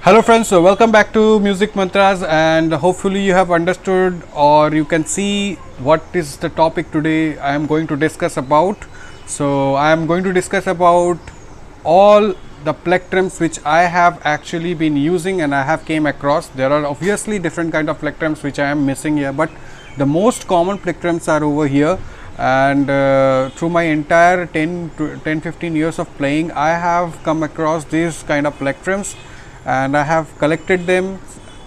Hello friends, so welcome back to Music Mantras, and hopefully you have understood or you can see what is the topic today I am going to discuss about. So I am going to discuss about all the plectrums which I have actually been using and I have came across. There are obviously different kind of plectrums which I am missing here, but the most common plectrums are over here. And through my entire 10-15 years of playing, I have come across these kind of plectrums and I have collected them,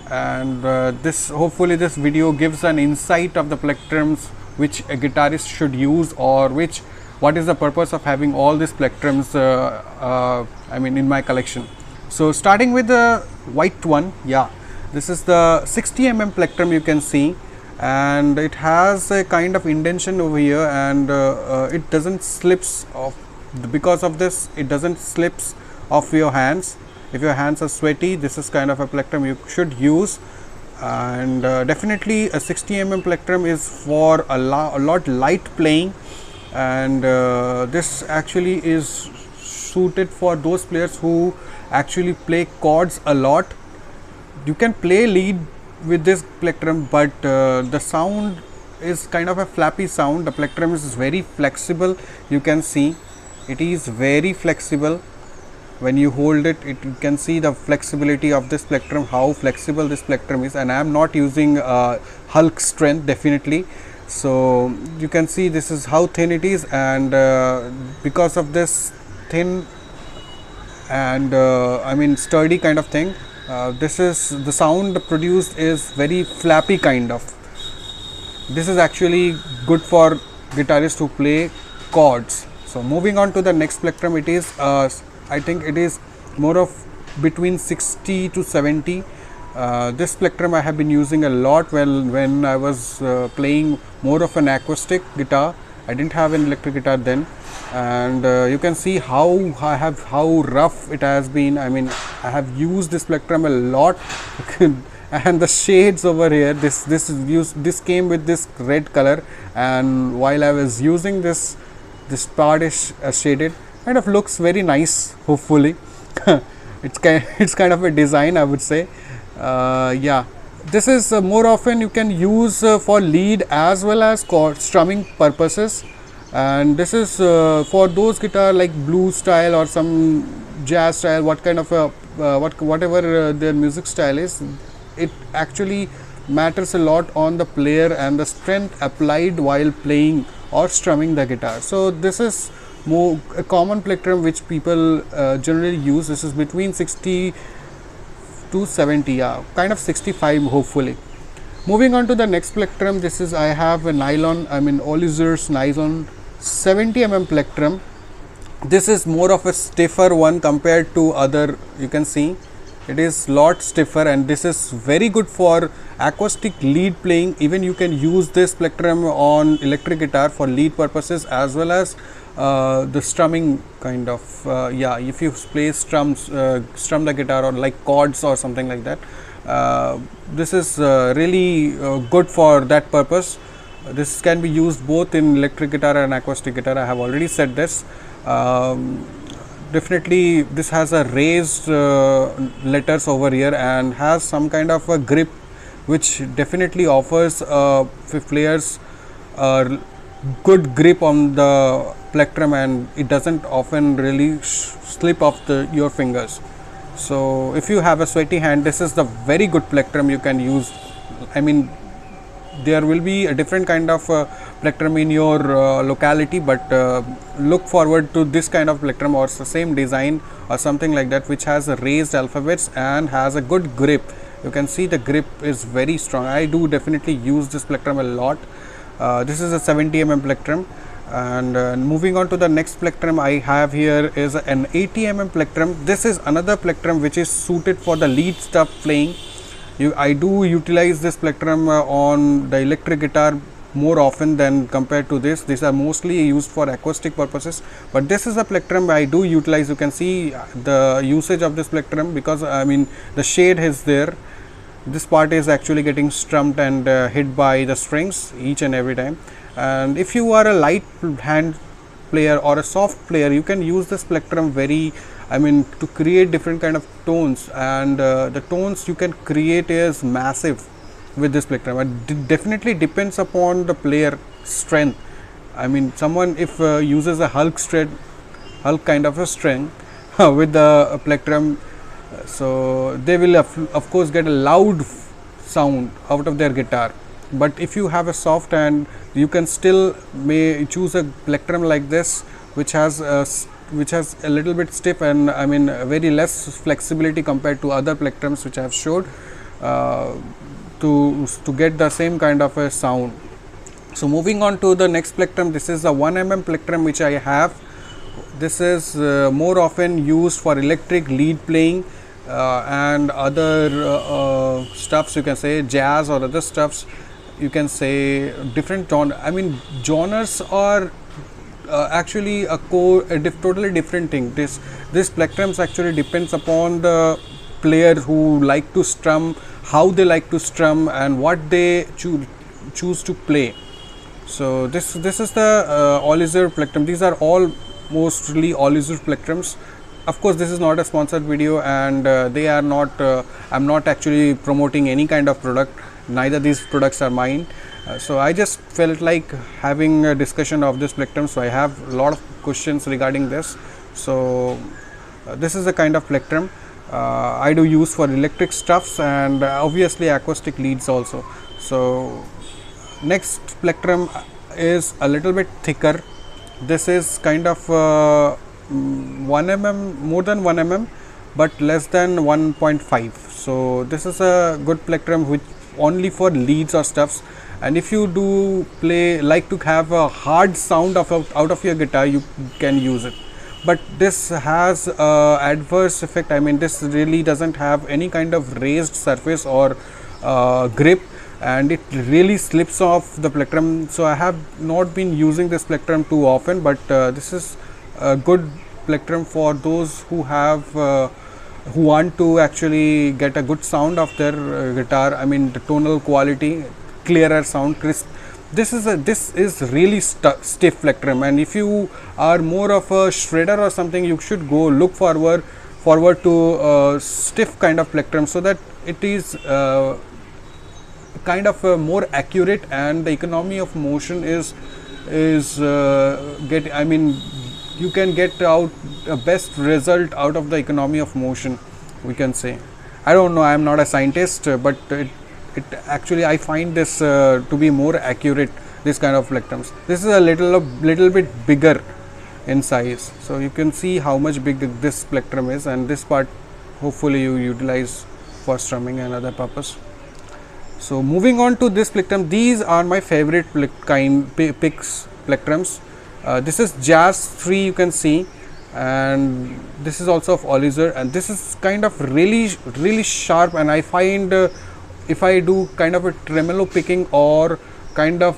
and this hopefully this video gives an insight of the plectrums which a guitarist should use, or what is the purpose of having all these plectrums I mean in my collection. So starting with the white one, this is the 60 plectrum you can see, and it has a kind of indentation over here, and it doesn't slips off. Because of this, it doesn't slips off your hands. If your hands are sweaty, this is kind of a plectrum you should use. And definitely a 60 plectrum is for a lot light playing, and this actually is suited for those players who actually play chords a lot. You can play lead with this plectrum, but the sound is kind of a flappy sound. The plectrum is very flexible. You can see it is very flexible. When you hold it, you can see the flexibility of this plectrum, how flexible this plectrum is. And I am not using Hulk strength, definitely. So you can see this is how thin it is, and because of this thin and I mean sturdy kind of thing, this is the sound produced is very flappy kind of. This is actually good for guitarists who play chords. So moving on to the next plectrum, it is I think it is more of between 60 to 70. This plectrum I have been using a lot when I was playing more of an acoustic guitar. I didn't have an electric guitar then, and you can see how rough it has been. I mean, I have used this plectrum a lot. And the shades over here, this came with this red color, and while I was using this part is shaded, kind of looks very nice. Hopefully it's kind of a design, I would say. This is more often you can use for lead as well as chord strumming purposes, and this is for those guitar like blues style or some jazz style, what kind of whatever their music style is. It actually matters a lot on the player and the strength applied while playing or strumming the guitar. So this is more a common plectrum which people generally use. This is between 60 to 70, kind of 65 hopefully. Moving on to the next plectrum, this is I have a nylon, I mean Olizer's nylon 70 plectrum. This is more of a stiffer one compared to other. You can see it is lot stiffer, and this is very good for acoustic lead playing. Even you can use this plectrum on electric guitar for lead purposes as well as the strumming kind of. If you play strum the guitar or like chords or something like that, this is really good for that purpose. This can be used both in electric guitar and acoustic guitar. I have already said this. Definitely this has a raised letters over here and has some kind of a grip which definitely offers players good grip on the plectrum, and it doesn't often really slip off your fingers. So if you have a sweaty hand, this is the very good plectrum you can use. I mean, there will be a different kind of plectrum in your locality, but look forward to this kind of plectrum or the same design or something like that which has raised alphabets and has a good grip. You can see the grip is very strong. I do definitely use this plectrum a lot. This is a 70 plectrum. And moving on to the next plectrum I have here is an 80 plectrum. This is another plectrum which is suited for the lead stuff playing. I do utilize this plectrum on the electric guitar more often than compared to this. These are mostly used for acoustic purposes, but this is a plectrum I do utilize. You can see the usage of this plectrum because I mean the shade is there. This part is actually getting strummed and hit by the strings each and every time. And if you are a light hand player or a soft player, you can use this plectrum very I mean, to create different kind of tones, and the tones you can create is massive with this plectrum. It definitely depends upon the player strength. I mean, someone if uses a Hulk kind of a string with the plectrum, so they will of course get a loud sound out of their guitar. But if you have a soft hand, you can still may choose a plectrum like this, which has a little bit stiff, and I mean very less flexibility compared to other plectrums which I have showed, to get the same kind of a sound. So moving on to the next plectrum, this is a 1 mm plectrum which I have. This is more often used for electric lead playing and other stuffs, you can say jazz or other stuffs, you can say different I mean genres are actually a totally different thing. This plectrums actually depends upon the player who like to strum, how they like to strum, and what they choose to play. So this is the Olizer plectrum. These are all mostly Olizer plectrums. Of course, this is not a sponsored video, and they are not. I'm not actually promoting any kind of product. Neither these products are mine. So I just felt like having a discussion of this plectrum. So I have a lot of questions regarding this. So this is the kind of plectrum I do use for electric stuffs, and obviously acoustic leads also. So next plectrum is a little bit thicker. This is kind of 1 mm, more than 1 mm, but less than 1.5. So this is a good plectrum which only for leads or stuffs. And if you do like to have a hard sound out of your guitar, you can use it. But this has adverse effect. I mean, this really doesn't have any kind of raised surface or grip, and it really slips off the plectrum. So I have not been using this plectrum too often, but this is a good plectrum for those who have who want to actually get a good sound of their guitar. I mean, the tonal quality, clearer sound, crisp. This is really stiff plectrum, and if you are more of a shredder or something, you should go look forward to stiff kind of plectrum, so that it is kind of more accurate, and the economy of motion is I mean, you can get out a best result out of the economy of motion, we can say. I don't know, I am not a scientist, but it actually I find this to be more accurate, this kind of plectrums. This is a little bit bigger in size, so you can see how much big this plectrum is, and this part hopefully you utilize for strumming and other purpose. So moving on to this plectrum, these are my favorite plectrums. This is Jazz 3, you can see, and this is also of Olizer, and this is kind of really sharp, and I find if I do kind of a tremolo picking, or kind of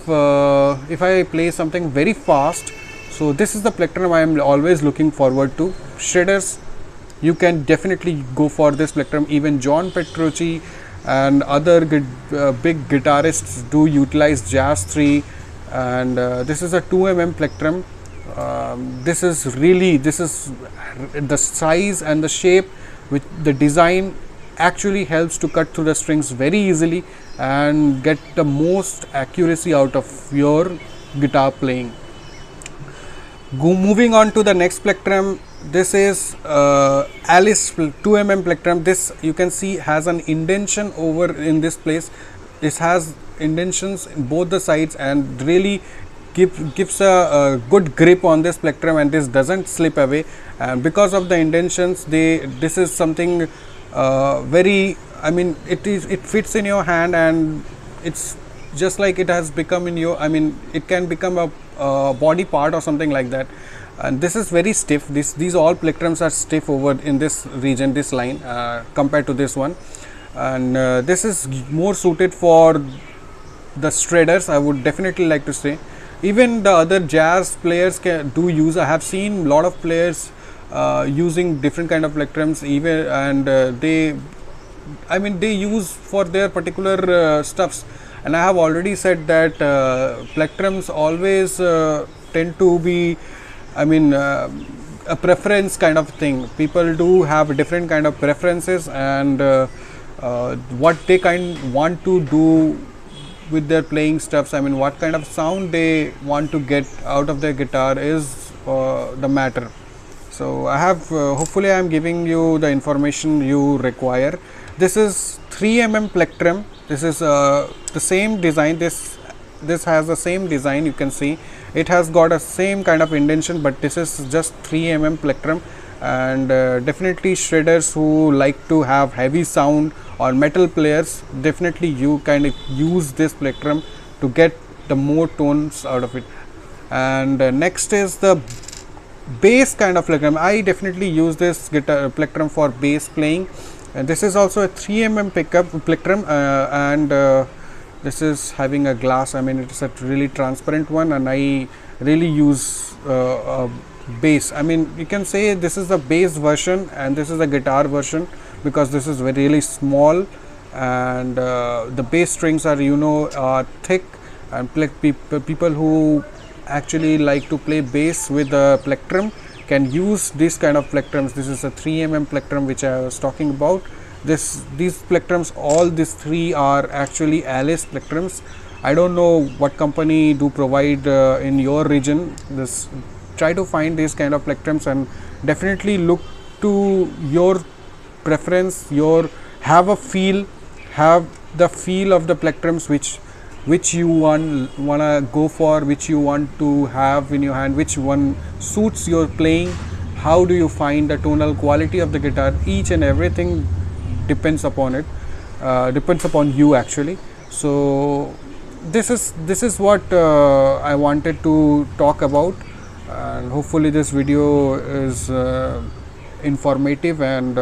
if I play something very fast, so this is the plectrum I am always looking forward to. Shredders, you can definitely go for this plectrum. Even John Petrucci and other big guitarists do utilize Jazz 3, and this is a 2 mm plectrum. This is the size and the shape with the design actually helps to cut through the strings very easily and get the most accuracy out of your guitar playing. Moving on to the next plectrum, this is Alice 2 mm plectrum. This you can see has an indentation over in this place. This has indentions in both the sides, and really gives a good grip on this plectrum, and this doesn't slip away. And because of the indentions, this is something very, I mean, it fits in your hand, and it's just like it has become in your, I mean, it can become a body part or something like that. And this is very stiff. These all plectrums are stiff over in this region, this line, compared to this one. And this is more suited for the shredders, I would definitely like to say. Even the other jazz players do use. I have seen a lot of players using different kind of plectrums, even, and they use for their particular stuffs. And I have already said that plectrums always tend to be, I mean, a preference kind of thing. People do have different kind of preferences, and what they want to do with their playing stuffs. I mean, what kind of sound they want to get out of their guitar is the matter. So I have hopefully I am giving you the information you require. This is 3mm plectrum. This is the same design. This has the same design. You can see it has got a same kind of indentation, but this is just 3mm plectrum. And definitely shredders who like to have heavy sound, or metal players, definitely you kind of use this plectrum to get the more tones out of it. And next is the bass kind of plectrum. I definitely use this guitar plectrum for bass playing, and this is also a 3mm pickup plectrum, and this is having a glass. I mean, it's a really transparent one, and I really use bass. I mean, you can say this is the bass version and this is the guitar version, because this is really small, and the bass strings are, you know, thick, and people who actually like to play bass with a plectrum can use this kind of plectrums. This is a 3mm plectrum which I was talking about. These plectrums, all these three are actually Alice plectrums. I don't know what company do provide in your region. Try to find these kind of plectrums, and definitely look to your preference, have the feel of the plectrums which you wanna go for, which you want to have in your hand, which one suits your playing. How do you find the tonal quality of the guitar? Each and everything depends upon it, depends upon you actually. So this is what I wanted to talk about, and hopefully this video is informative, and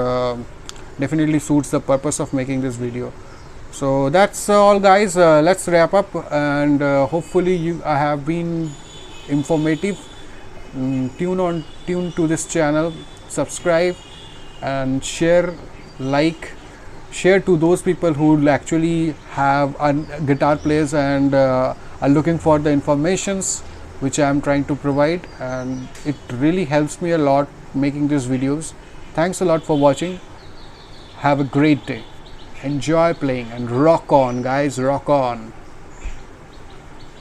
definitely suits the purpose of making this video. So that's all, guys. Let's wrap up, and hopefully I have been informative. Tune to this channel, subscribe and share to those people who actually have guitar players and are looking for the informations which I am trying to provide, and it really helps me a lot making these videos. Thanks a lot for watching. Have a great day. Enjoy playing and rock on, guys, rock on.